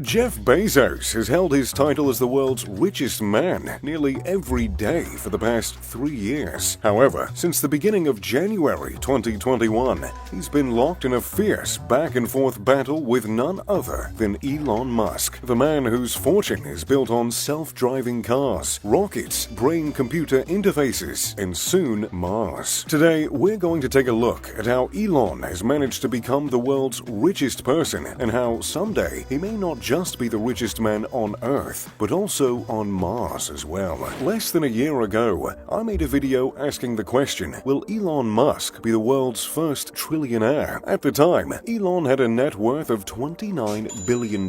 Jeff Bezos has held his title as the world's richest man nearly every day for the past 3 years. However, since the beginning of January 2021, he's been locked in a fierce back-and-forth battle with none other than Elon Musk, the man whose fortune is built on self-driving cars, rockets, brain-computer interfaces, and soon Mars. Today, we're going to take a look at how Elon has managed to become the world's richest person and how someday he may not just be the richest man on Earth, but also on Mars as well. Less than a year ago, I made a video asking the question, will Elon Musk be the world's first trillionaire? At the time, Elon had a net worth of $29 billion,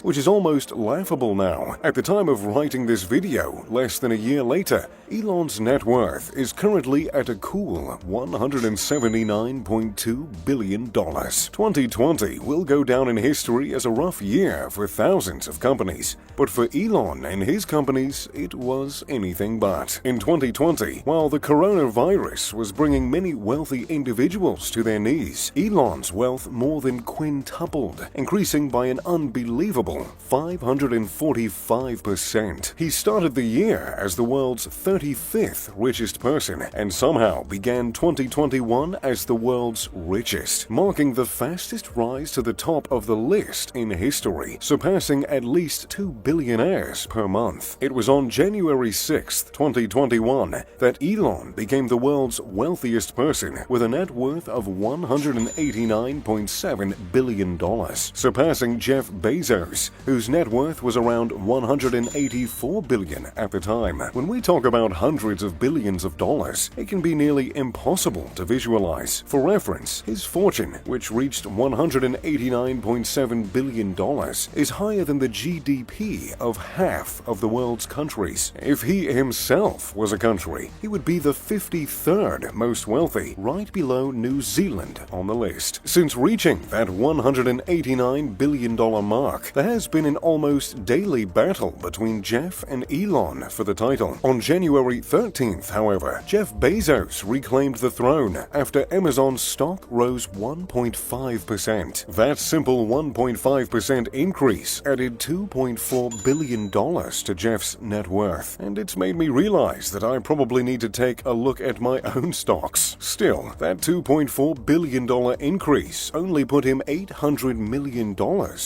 which is almost laughable now. At the time of writing this video, less than a year later, Elon's net worth is currently at a cool $179.2 billion. 2020 will go down in history as a rough year for thousands of companies, but for Elon and his companies, it was anything but. In 2020, while the coronavirus was bringing many wealthy individuals to their knees, Elon's wealth more than quintupled, increasing by an unbelievable 545%. He started the year as the world's 35th richest person and somehow began 2021 as the world's richest, marking the fastest rise to the top of the list in history, surpassing at least 2 billionaires per month. It was on January 6, 2021, that Elon became the world's wealthiest person with a net worth of $189.7 billion, surpassing Jeff Bezos, whose net worth was around $184 billion at the time. When we talk about hundreds of billions of dollars, it can be nearly impossible to visualize. For reference, his fortune, which reached $189.7 billion, is higher than the GDP of half of the world's countries. If he himself was a country, he would be the 53rd most wealthy, right below New Zealand on the list. Since reaching that $189 billion mark, there has been an almost daily battle between Jeff and Elon for the title. On January 13th, however, Jeff Bezos reclaimed the throne after Amazon's stock rose 1.5%. That simple 1.5% increase added $2.4 billion to Jeff's net worth, and it's made me realize that I probably need to take a look at my own stocks. Still, that $2.4 billion increase only put him $800 million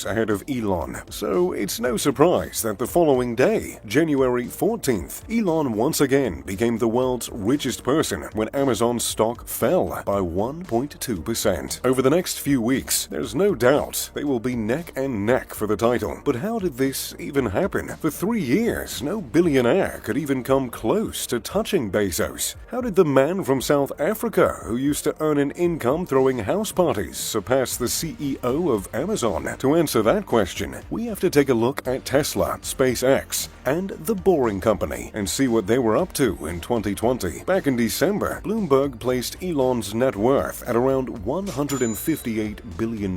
ahead of Elon, so it's no surprise that the following day, January 14th, Elon once again became the world's richest person when Amazon's stock fell by 1.2%. Over the next few weeks, there's no doubt they will be neck and neck for the title. But how did this even happen? For 3 years, no billionaire could even come close to touching Bezos. How did the man from South Africa, who used to earn an income throwing house parties, surpass the CEO of Amazon? To answer that question, we have to take a look at Tesla, SpaceX, and The Boring Company and see what they were up to in 2020. Back in December, Bloomberg placed Elon's net worth at around $158 billion.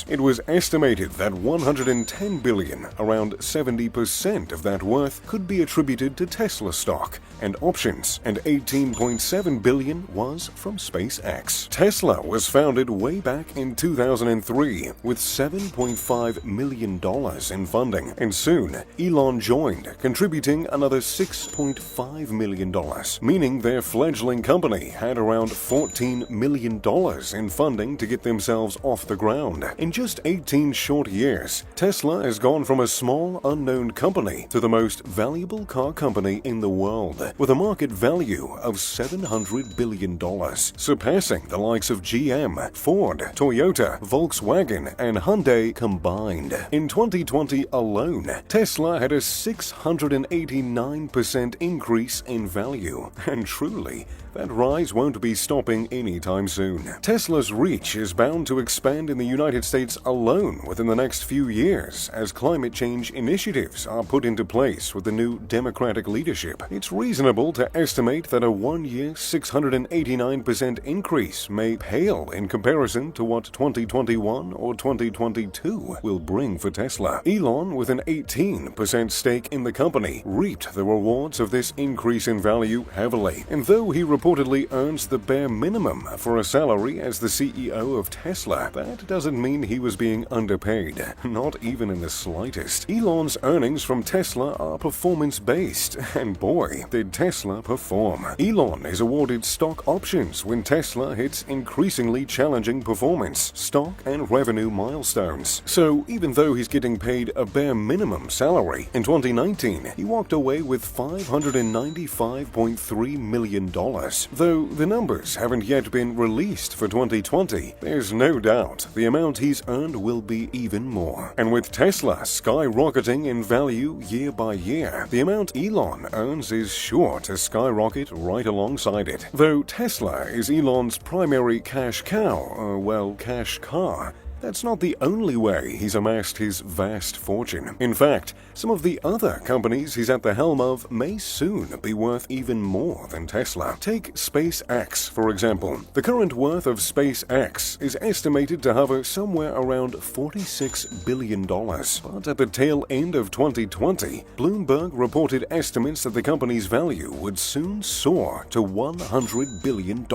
It was estimated that $110 billion, around 70% of that worth, could be attributed to Tesla stock and options, and $18.7 billion was from SpaceX. Tesla was founded way back in 2003 with $7.5 million in funding, and soon Elon joined, contributing another $6.5 million, meaning their fledgling company had around $14 million in funding to get themselves off the ground. In just 18 short years, Tesla has gone from a small, unknown company to the most valuable car company in the world, with a market value of $700 billion, surpassing the likes of GM, Ford, Toyota, Volkswagen, and Hyundai combined. In 2020 alone, Tesla had a 689% increase in value, and truly, that rise won't be stopping anytime soon. Tesla's reach is bound to expand in the United States alone within the next few years as climate change initiatives are put into place with the new Democratic leadership. It's reasonable to estimate that a one-year 689% increase may pale in comparison to what 2021 or 2022 will bring for Tesla. Elon, with an 18% stake in the company reaped the rewards of this increase in value heavily. And though he reportedly earns the bare minimum for a salary as the CEO of Tesla, that doesn't mean he was being underpaid, not even in the slightest. Elon's earnings from Tesla are performance-based, and boy, did Tesla perform. Elon is awarded stock options when Tesla hits increasingly challenging performance, stock, and revenue milestones. So even though he's getting paid a bare minimum salary, in 2019, he walked away with $595.3 million. Though the numbers haven't yet been released for 2020, there's no doubt the amount he's earned will be even more. And with Tesla skyrocketing in value year by year, the amount Elon earns is sure to skyrocket right alongside it. Though Tesla is Elon's primary cash cow, cash car, that's not the only way he's amassed his vast fortune. In fact, some of the other companies he's at the helm of may soon be worth even more than Tesla. Take SpaceX, for example. The current worth of SpaceX is estimated to hover somewhere around $46 billion. But at the tail end of 2020, Bloomberg reported estimates that the company's value would soon soar to $100 billion.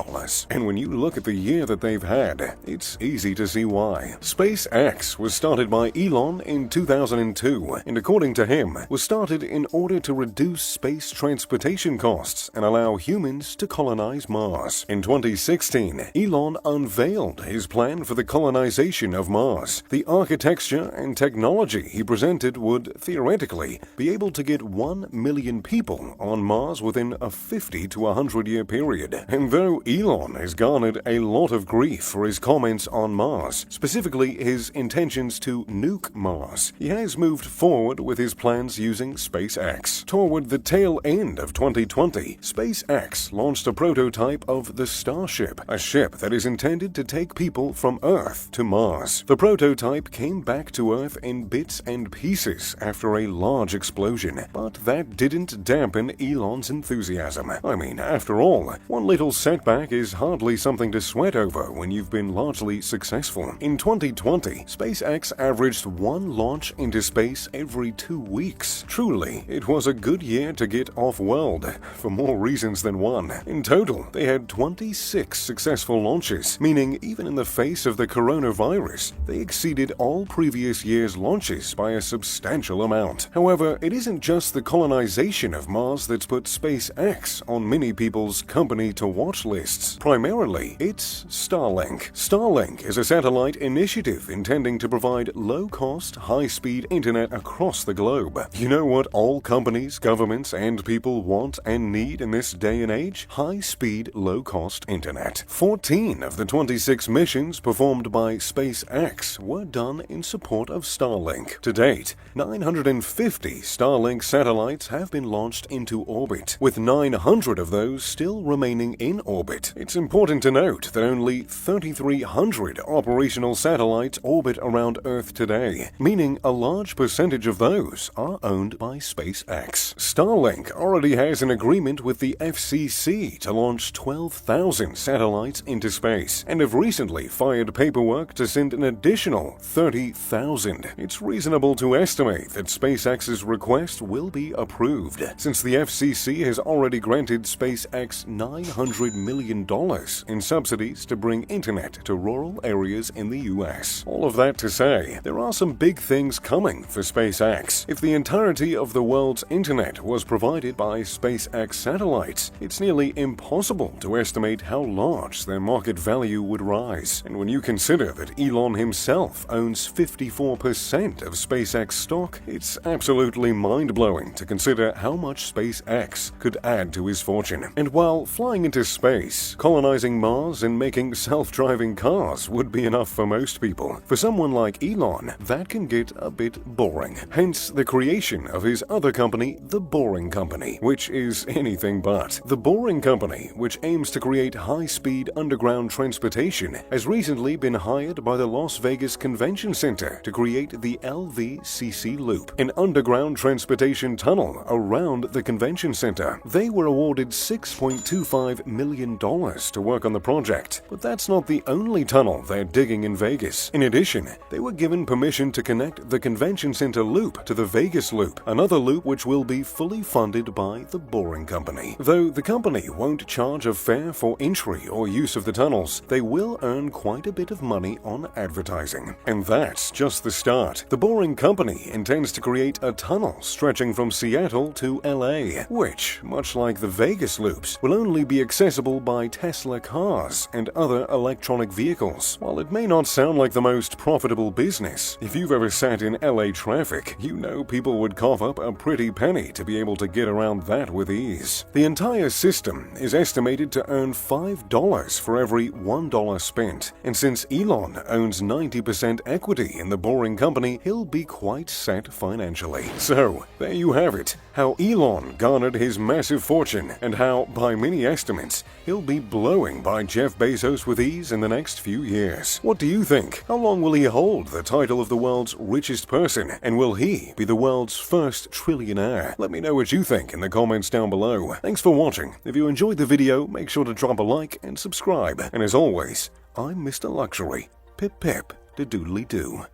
And when you look at the year that they've had, it's easy to see why. SpaceX was started by Elon in 2002, and according to him, was started in order to reduce space transportation costs and allow humans to colonize Mars. In 2016, Elon unveiled his plan for the colonization of Mars. The architecture and technology he presented would, theoretically, be able to get 1 million people on Mars within a 50 to 100-year period. And though Elon has garnered a lot of grief for his comments on Mars, specifically his intentions to nuke Mars, he has moved forward with his plans using SpaceX. Toward the tail end of 2020, SpaceX launched a prototype of the Starship, a ship that is intended to take people from Earth to Mars. The prototype came back to Earth in bits and pieces after a large explosion, but that didn't dampen Elon's enthusiasm. I mean, after all, one little setback is hardly something to sweat over when you've been largely successful. In 2020, SpaceX averaged one launch into space every 2 weeks. Truly, it was a good year to get off-world, for more reasons than one. In total, they had 26 successful launches, meaning even in the face of the coronavirus, they exceeded all previous years' launches by a substantial amount. However, it isn't just the colonization of Mars that's put SpaceX on many people's company-to-watch lists. Primarily, it's Starlink. Starlink is a satellite initiative intending to provide low-cost, high-speed internet across the globe. You know what all companies, governments, and people want and need in this day and age? High-speed, low-cost internet. 14 of the 26 missions performed by SpaceX were done in support of Starlink. To date, 950 Starlink satellites have been launched into orbit, with 900 of those still remaining in orbit. It's important to note that only 3,300 operational satellites orbit around Earth today, meaning a large percentage of those are owned by SpaceX. Starlink already has an agreement with the FCC to launch 12,000 satellites into space, and have recently fired paperwork to send an additional 30,000. It's reasonable to estimate that SpaceX's request will be approved, since the FCC has already granted SpaceX $900 million in subsidies to bring internet to rural areas in the US. All of that to say, there are some big things coming for SpaceX. If the entirety of the world's internet was provided by SpaceX satellites, it's nearly impossible to estimate how large their market value would rise. And when you consider that Elon himself owns 54% of SpaceX stock, it's absolutely mind-blowing to consider how much SpaceX could add to his fortune. And while flying into space, colonizing Mars, and making self-driving cars would be enough for most people, for someone like Elon, that can get a bit boring. Hence the creation of his other company, The Boring Company, which is anything but. The Boring Company, which aims to create high-speed underground transportation, has recently been hired by the Las Vegas Convention Center to create the LVCC Loop, an underground transportation tunnel around the convention center. They were awarded $6.25 million to work on the project, but that's not the only tunnel they're digging in Vegas. Vegas. In addition, they were given permission to connect the convention center loop to the Vegas loop, another loop which will be fully funded by the Boring Company. Though the company won't charge a fare for entry or use of the tunnels, they will earn quite a bit of money on advertising. And that's just the start. The Boring Company intends to create a tunnel stretching from Seattle to LA, which, much like the Vegas loops, will only be accessible by Tesla cars and other electronic vehicles. While it may not sound like the most profitable business, if you've ever sat in LA traffic, you know people would cough up a pretty penny to be able to get around that with ease. The entire system is estimated to earn $5 for every $1 spent, and since Elon owns 90% equity in the Boring Company, he'll be quite set financially. So, there you have it, how Elon garnered his massive fortune and how, by many estimates, he'll be blowing by Jeff Bezos with ease in the next few years. What do you think? How long will he hold the title of the world's richest person, and will he be the world's first trillionaire? Let me know what you think in the comments down below. Thanks for watching. If you enjoyed the video, make sure to drop a like and subscribe. And as always, I'm Mr. Luxury. Pip pip, de doodly doo.